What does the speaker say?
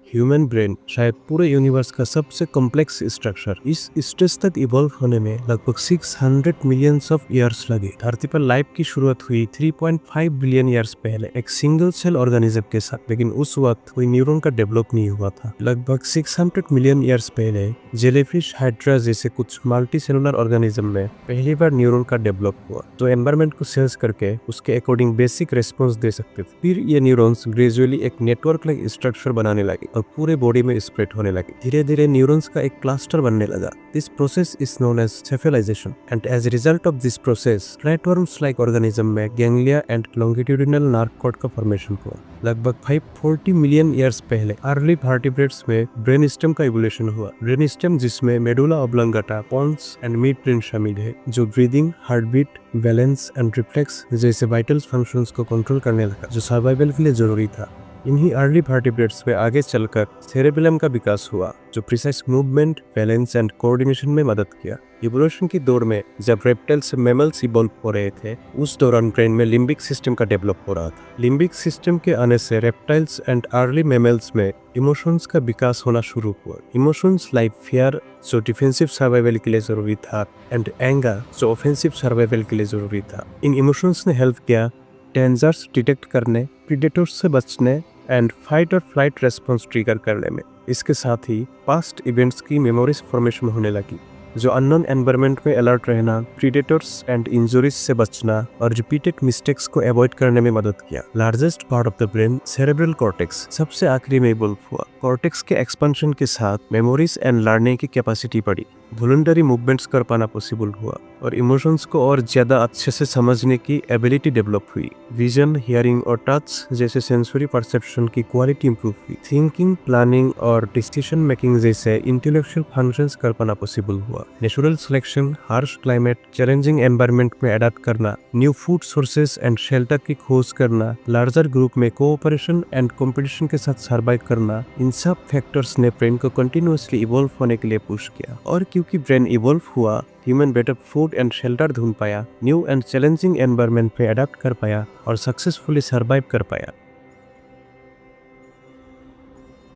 Human brain शायद पूरे universe का सबसे कॉम्प्लेक्स स्ट्रक्चर। इस स्टेज तक इवॉल्व होने में लगभग 600 मिलियंस ऑफ ईयर्स लगे। धरती पर लाइफ की शुरुआत हुई 3.5 बिलियन ईयर्स पहले एक सिंगल सेल ऑर्गेनिज्म के साथ, लेकिन उस वक्त कोई न्यूरॉन का डेवलप नहीं हुआ था। लगभग 600 मिलियन ईयर्स पहले जेलीफिश, हाइड्रा जैसे कुछ मल्टी सेलुलर ऑर्गेनिज्म में पहली बार न्यूरॉन का डेवलप हुआ, तो एनवायरनमेंट को सेंस करके उसके अकॉर्डिंग बेसिक रेस्पॉन्स दे सकते थे। फिर ये न्यूरॉन्स ग्रेजुअली एक नेटवर्क लाइक स्ट्रक्चर बनाने लगे और पूरे बॉडी में स्प्रेड होने लगे। धीरे धीरे न्यूरॉन्स का एक क्लस्टर बनने लगा। This process is known as cephalization and as result of this process flatworms like organism में ganglia and longitudinal nerve cord का फॉर्मेशन हुआ। लगभग 540 मिलियन ईयर्स पहले अर्ली वर्टिब्रेट्स में ब्रेन स्टेम का इवोल्यूशन हुआ। ब्रेन स्टेम जिसमें medulla oblongata, pons and mid brain शामिल है, जो breathing, heartbeat, balance and reflex जैसे वाइटल फंक्शंस को कंट्रोल करने लगा, जो सर्वाइवल के लिए जरूरी था। इन्हीं अर्ली वर्टिब्रेट्स में आगे चलकर सेरेबेलम का विकास हुआ, जो precise movement, balance and coordination में मदद किया। इवोल्यूशन की दौर में जब रेप्टाइल से मैमल्स इवॉल्व हो रहे थे, उस दौरान ब्रेन में लिम्बिक सिस्टम का डेवलप हो रहा था। लिम्बिक सिस्टम के आने से रेप्टाइल्स एंड अर्ली मैमल्स में इमोशंस का विकास होना शुरू हुआ। इमोशंस लाइक फियर, जो डिफेंसिव सर्वाइवल के लिए जरूरी था, एंड एंगर, जो ऑफेंसिव सर्वाइवल के लिए जरूरी था। इन इमोशंस ने हेल्प किया डेंजर्स डिटेक्ट करने, प्रीडेटर्स से बचने एंड फाइट और फ्लाइट रेस्पॉन्स ट्रिगर करने में। इसके साथ ही पास्ट इवेंट्स की मेमोरीज फॉर्मेशन होने लगी, जो अननोन एनवायरनमेंट में अलर्ट रहना, प्रीडेटर्स एंड इंजरीज से बचना और रिपीटेड मिस्टेक्स को अवॉइड करने में मदद किया। Largest part of the brain, cerebral cortex, सबसे आखिरी में इवॉल्व हुआ। कॉर्टेक्स के एक्सपेंशन के साथ मेमोरीज एंड लर्निंग की कैपेसिटी बढ़ी, वॉलंटरी मूवमेंट्स कर पाना पॉसिबल हुआ और इमोशंस को और ज्यादा अच्छे से समझने की एबिलिटी डेवलप हुई। विजन, हियरिंग और टच जैसे सेंसरी परसेप्शन की क्वालिटी इंप्रूव हुई। थिंकिंग, प्लानिंग और डिसीजन मेकिंग जैसे इंटेलेक्चुअल फंक्शंस कर पाना पॉसिबल हुआ। Natural selection, harsh climate, challenging environment में अडैप्ट करना, new food sources and shelter की खोज करना, लार्जर ग्रुप में कोऑपरेशन एंड कंपटीशन के साथ सर्वाइव करना, इन सब फैक्टर्स ने ब्रेन को कंटिन्यूअसली इवॉल्व होने के लिए पुश किया। और क्योंकि ब्रेन इवॉल्व हुआ, human better food and shelter ढूंढ पाया, न्यू एंड चैलेंजिंग एनवायरनमेंट में अडैप्ट कर पाया और सक्सेसफुली सर्वाइव कर पाया।